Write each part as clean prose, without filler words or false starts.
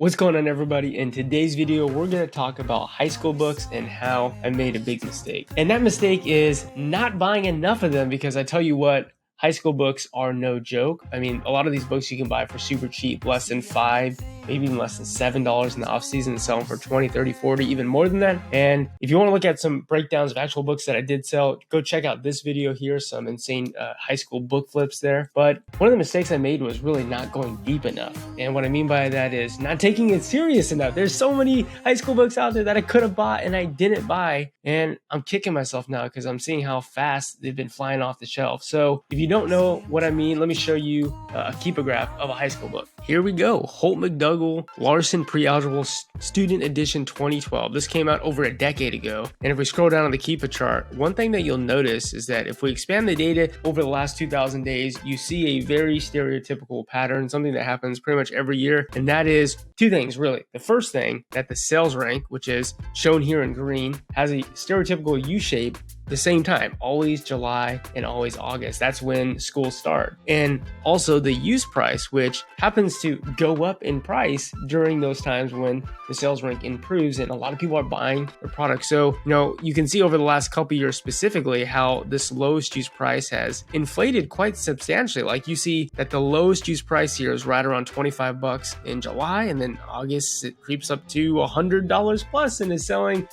What's going on, everybody? In today's video, we're going to talk about high school books and how I made a big mistake. And that mistake is not buying enough of them, because I tell you what, high school books are no joke. I mean, a lot of these books you can buy for super cheap, less than $5, maybe even less than $7 in the off season, and sell them for 20, 30, 40, even more than that. And if you want to look at some breakdowns of actual books that I did sell, go check out this video here, some insane high school book flips there. But one of the mistakes I made was really not going deep enough. And what I mean by that is not taking it serious enough. There's so many high school books out there that I could have bought and I didn't buy. And I'm kicking myself now because I'm seeing how fast they've been flying off the shelf. So if you don't know what I mean, let me show you a Keepa graph of a high school book. Here we go. Holt McDougall Larson Pre-Algebra Student Edition 2012. This came out over a decade ago. And if we scroll down on the Keepa chart, one thing that you'll notice is that if we expand the data over the last 2,000 days, you see a very stereotypical pattern, something that happens pretty much every year. And that is two things, really. The first thing, that the sales rank, which is shown here in green, has a stereotypical U-shape the same time, always July and always August. That's when schools start. And also the use price, which happens to go up in price during those times when the sales rank improves and a lot of people are buying their products. So, you can see over the last couple years specifically how this lowest use price has inflated quite substantially. Like you see that the lowest use price here is right around $25 in July, and then August it creeps up to $100 plus and is selling,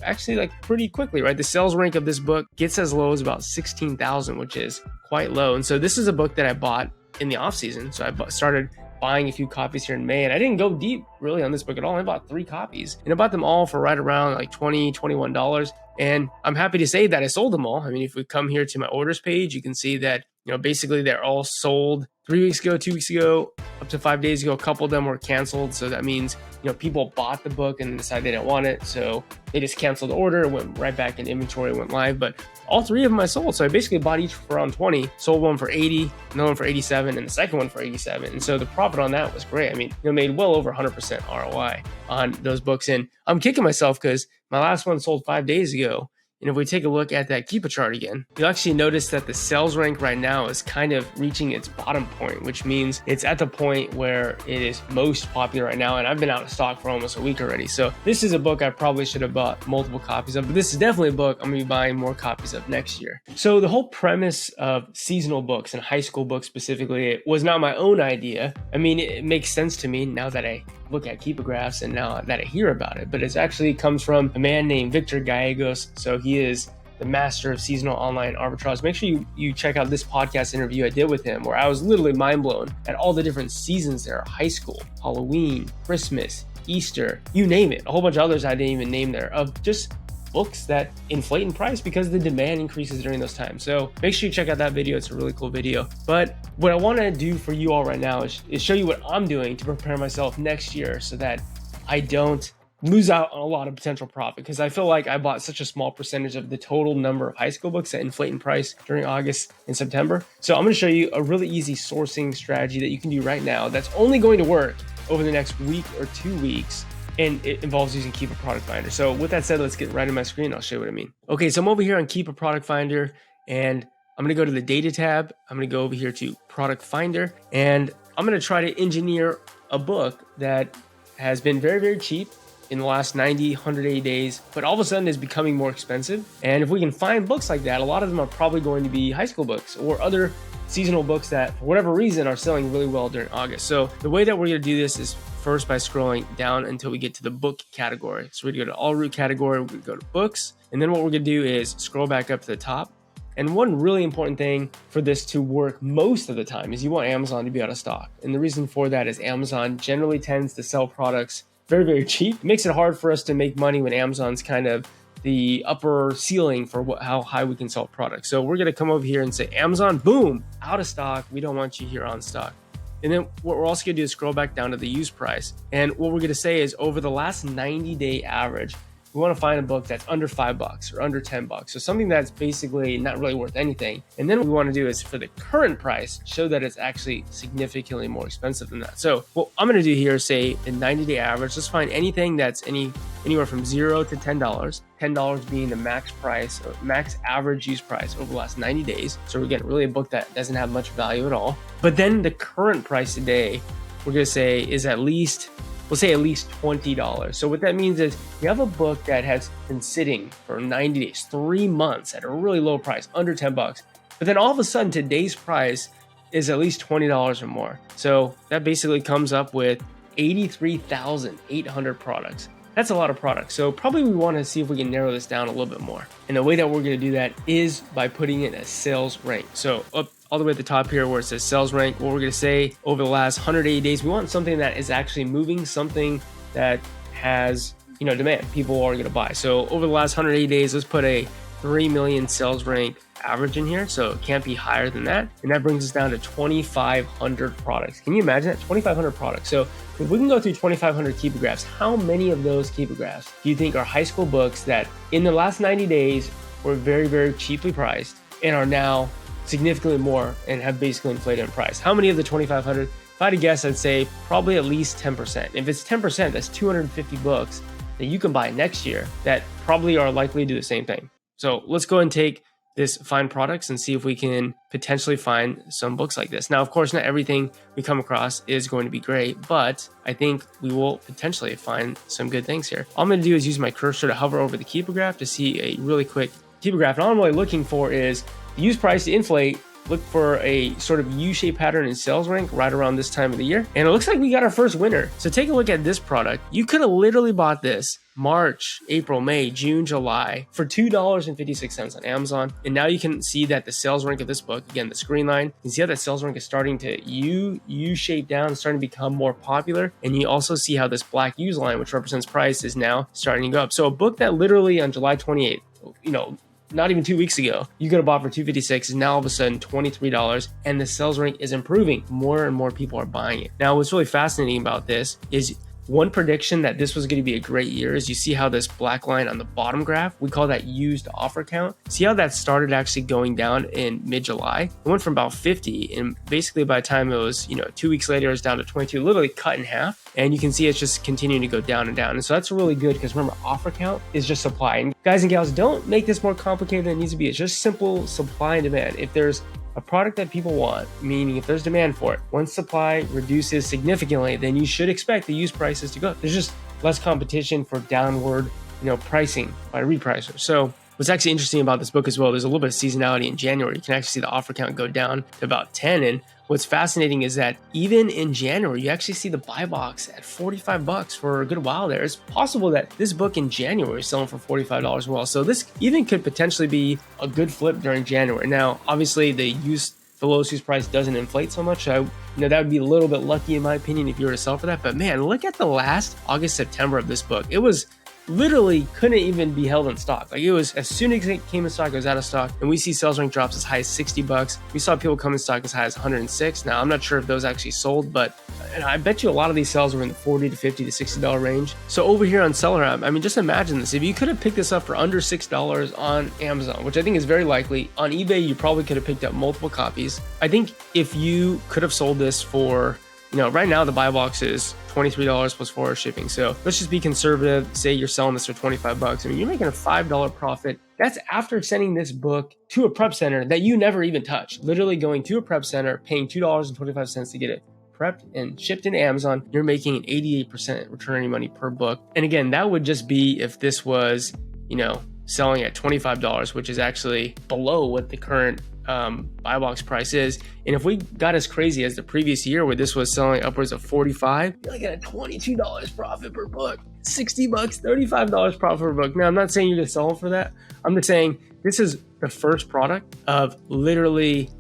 actually like pretty quickly, right? The sales rank of this book gets as low as about 16,000, which is quite low. And so this is a book that I bought in the off season. So I started buying a few copies here in May, and I didn't go deep really on this book at all. I bought 3 copies and I bought them all for right around like $20, $21. And I'm happy to say that I sold them all. I mean, if we come here to my orders page, you can see that, basically they're all sold 3 weeks ago, 2 weeks ago, up to 5 days ago. A couple of them were canceled. So that means, people bought the book and decided they didn't want it. So they just canceled the order, went right back in inventory, went live. But all 3 of them I sold. So I basically bought each for around 20, sold one for 80, another one for 87, and the second one for 87. And so the profit on that was great. I mean, made well over 100% ROI on those books. And I'm kicking myself because my last one sold 5 days ago. And if we take a look at that Keepa chart again, you'll actually notice that the sales rank right now is kind of reaching its bottom point, which means it's at the point where it is most popular right now. And I've been out of stock for almost a week already. So this is a book I probably should have bought multiple copies of, but this is definitely a book I'm going to be buying more copies of next year. So the whole premise of seasonal books and high school books specifically was not my own idea. I mean, it makes sense to me now that I look at Keepa graphs and now that I hear about it, but it actually comes from a man named Victor Gallegos. So he is the master of seasonal online arbitrage. Make sure you check out this podcast interview I did with him, where I was literally mind blown at all the different seasons there are: high school, Halloween, Christmas, Easter, you name it. A whole bunch of others I didn't even name there, of just books that inflate in price because the demand increases during those times. So make sure you check out that video. It's a really cool video. But what I want to do for you all right now is show you what I'm doing to prepare myself next year so that I don't lose out on a lot of potential profit, because I feel like I bought such a small percentage of the total number of high school books that inflate in price during August and September. So I'm going to show you a really easy sourcing strategy that you can do right now that's only going to work over the next week or 2 weeks. And it involves using Keepa Product Finder. So with that said, let's get right in my screen. I'll show you what I mean. Okay, so I'm over here on Keepa Product Finder, and I'm gonna go to the data tab. I'm gonna go over here to Product Finder, and I'm gonna try to engineer a book that has been very, very cheap in the last 90, 180 days, but all of a sudden is becoming more expensive. And if we can find books like that, a lot of them are probably going to be high school books or other seasonal books that for whatever reason are selling really well during August. So the way that we're gonna do this is first by scrolling down until we get to the book category. So we're gonna go to all root category, we're gonna go to books, and then what we're gonna do is scroll back up to the top. And one really important thing for this to work most of the time is you want Amazon to be out of stock. And the reason for that is Amazon generally tends to sell products very, very cheap. It makes it hard for us to make money when Amazon's kind of the upper ceiling for how high we can sell products. So we're gonna come over here and say, Amazon, boom, out of stock. We don't want you here on stock. And then what we're also gonna do is scroll back down to the use price. And what we're gonna say is over the last 90-day average, we want to find a book that's under $5 or under $10. So something that's basically not really worth anything. And then what we want to do is for the current price, show that it's actually significantly more expensive than that. So what I'm going to do here is say the 90-day average. Let's find anything that's anywhere from $0 to $10. $10 being the max price or max average use price over the last 90 days. So we're getting really a book that doesn't have much value at all. But then the current price today, we're going to say is at least we'll say at least $20. So what that means is you have a book that has been sitting for 90 days, 3 months at a really low price, under 10 bucks. But then all of a sudden today's price is at least $20 or more. So that basically comes up with 83,800 products. That's a lot of products. So probably we want to see if we can narrow this down a little bit more. And the way that we're going to do that is by putting in a sales rank. So up all the way at the top here where it says sales rank, what we're going to say over the last 180 days, we want something that is actually moving, something that has, demand. People are going to buy. So over the last 180 days, let's put a 3 million sales rank average in here. So it can't be higher than that. And that brings us down to 2,500 products. Can you imagine that? 2,500 products. So if we can go through 2,500 Keepa graphs, how many of those Keepa graphs do you think are high school books that in the last 90 days were very, very cheaply priced and are now significantly more and have basically inflated in price? How many of the 2,500? If I had to guess, I'd say probably at least 10%. If it's 10%, that's 250 books that you can buy next year that probably are likely to do the same thing. So let's go and take this find products and see if we can potentially find some books like this. Now, of course, not everything we come across is going to be great, but I think we will potentially find some good things here. All I'm going to do is use my cursor to hover over the Keepa graph to see a really quick Keepa graph. And all I'm really looking for is the use price to inflate. Look for a sort of U-shaped pattern in sales rank right around this time of the year. And it looks like we got our first winner. So take a look at this product. You could have literally bought this March, April, May, June, July for $2.56 on Amazon. And now you can see that the sales rank of this book, again, the screen line, you can see how that sales rank is starting to U-shape down, starting to become more popular. And you also see how this black U's line, which represents price, is now starting to go up. So a book that literally on July 28th, not even 2 weeks ago, you could have bought for $2.56 is now all of a sudden $23, and the sales rank is improving. More and more people are buying it. Now, what's really fascinating about this is one prediction that this was going to be a great year is you see how this black line on the bottom graph, we call that used offer count. See how that started actually going down in mid-July? It went from about 50, and basically by the time it was, 2 weeks later, it was down to 22, literally cut in half. And you can see it's just continuing to go down and down. And so that's really good because remember, offer count is just supply. And guys and gals, don't make this more complicated than it needs to be. It's just simple supply and demand. If there's a product that people want, meaning if there's demand for it, once supply reduces significantly, then you should expect the used prices to go up. There's just less competition for downward, pricing by repricers. So what's actually interesting about this book as well, there's a little bit of seasonality in January. You can actually see the offer count go down to about 10. And what's fascinating is that even in January, you actually see the buy box at $45 for a good while there. It's possible that this book in January is selling for $45 as well. So this even could potentially be a good flip during January. Now, obviously the lowest used price doesn't inflate so much. So, that would be a little bit lucky in my opinion if you were to sell for that. But man, look at the last August, September of this book. It was literally couldn't even be held in stock. Like it was, as soon as it came in stock, it was out of stock. And we see sales rank drops as high as $60. We saw people come in stock as high as 106. Now, I'm not sure if those actually sold, but I bet you a lot of these sales were in the $40 to $50 to $60 range. So over here on Seller App, just imagine this. If you could have picked this up for under $6 on Amazon, which I think is very likely, on eBay, you probably could have picked up multiple copies. I think if you could have sold this for, right now the buy box is $23 plus $4 shipping. So let's just be conservative. Say you're selling this for $25. You're making a $5 profit. That's after sending this book to a prep center that you never even touch. Literally going to a prep center, paying $2.25 to get it prepped and shipped into Amazon. You're making an 88% return on your money per book. And again, that would just be if this was, selling at $25, which is actually below what the current buy box price is. And if we got as crazy as the previous year where this was selling upwards of $45, you're looking at $22 profit per book, $60, $35 profit per book. Now, I'm not saying you're gonna sell for that. I'm just saying this is the first product of literally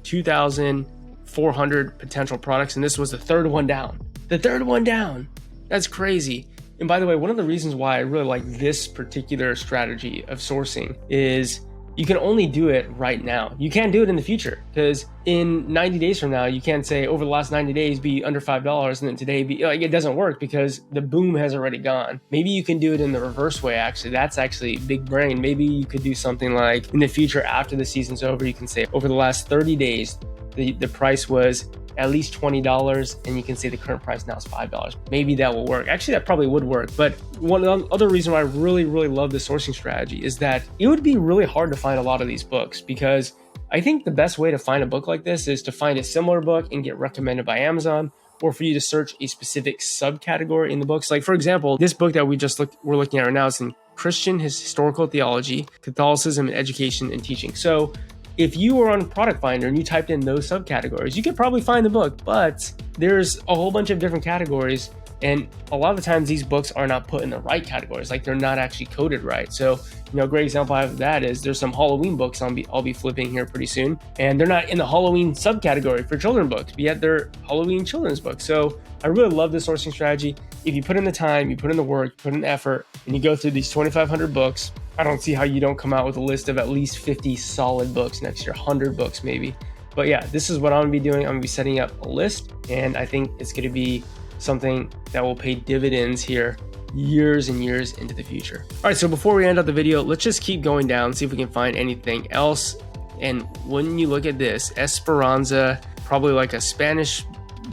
2,400 potential products, and this was the third one down. That's crazy. And by the way, one of the reasons why I really like this particular strategy of sourcing is you can only do it right now. You can't do it in the future because in 90 days from now, you can't say over the last 90 days be under $5 and then today be, it doesn't work because the boom has already gone. Maybe you can do it in the reverse way, actually. That's actually big brain. Maybe you could do something like in the future after the season's over, you can say over the last 30 days, the price was at least $20 and you can say the current price now is $5. Maybe that will work. Actually, that probably would work. But one other reason why I really, really love the sourcing strategy is that it would be really hard to find a lot of these books because I think the best way to find a book like this is to find a similar book and get recommended by Amazon or for you to search a specific subcategory in the books. Like for example, this book that we're looking at right now is in Christian Historical Theology, Catholicism and Education and Teaching. So if you were on Product Finder and you typed in those subcategories, you could probably find the book, but there's a whole bunch of different categories. And a lot of the times these books are not put in the right categories, like they're not actually coded right. So, a great example I have of that is there's some Halloween books I'll be flipping here pretty soon, and they're not in the Halloween subcategory for children books, but yet they're Halloween children's books. So I really love this sourcing strategy. If you put in the time, you put in the work, you put in the effort, and you go through these 2,500 books, I don't see how you don't come out with a list of at least 50 solid books next year, 100 books maybe. But yeah, this is what I'm gonna be doing. I'm gonna be setting up a list, and I think it's gonna be something that will pay dividends here years and years into the future. All right, so before we end up the video, let's just keep going down, see if we can find anything else. And when you look at this, Esperanza, probably like a Spanish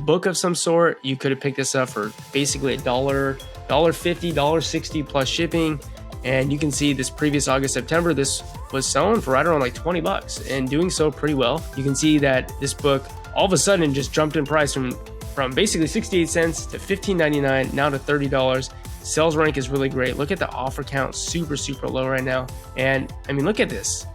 book of some sort, you could have picked this up for basically $1.50, $1.60 plus shipping. And you can see this previous August, September, this was selling for right around like 20 bucks and doing so pretty well. You can see that this book all of a sudden just jumped in price from basically 68 cents to $15.99, now to $30. Sales rank is really great. Look at the offer count, super, super low right now. And I mean, look at this,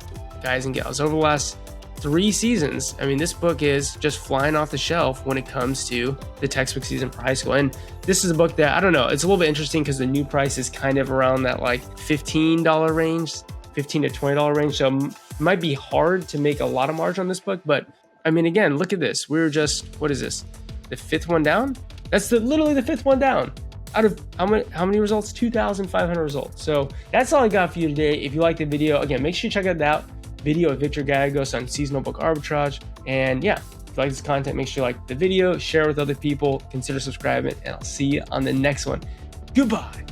guys and gals. Over the last 3 seasons, I mean, this book is just flying off the shelf when it comes to the textbook season for high school. And this is a book that, I don't know, it's a little bit interesting because the new price is kind of around that like $15 range, $15 to $20 range. So it might be hard to make a lot of margin on this book. But I mean, again, look at this. We're just, what is this? The 5th one down? That's literally the 5th one down. Out of how many results? 2,500 results. So that's all I got for you today. If you liked the video, again, make sure you check out that video of Victor Gallegos on seasonal book arbitrage. And yeah, if you like this content, make sure you like the video, share with other people, consider subscribing, and I'll see you on the next one. Goodbye.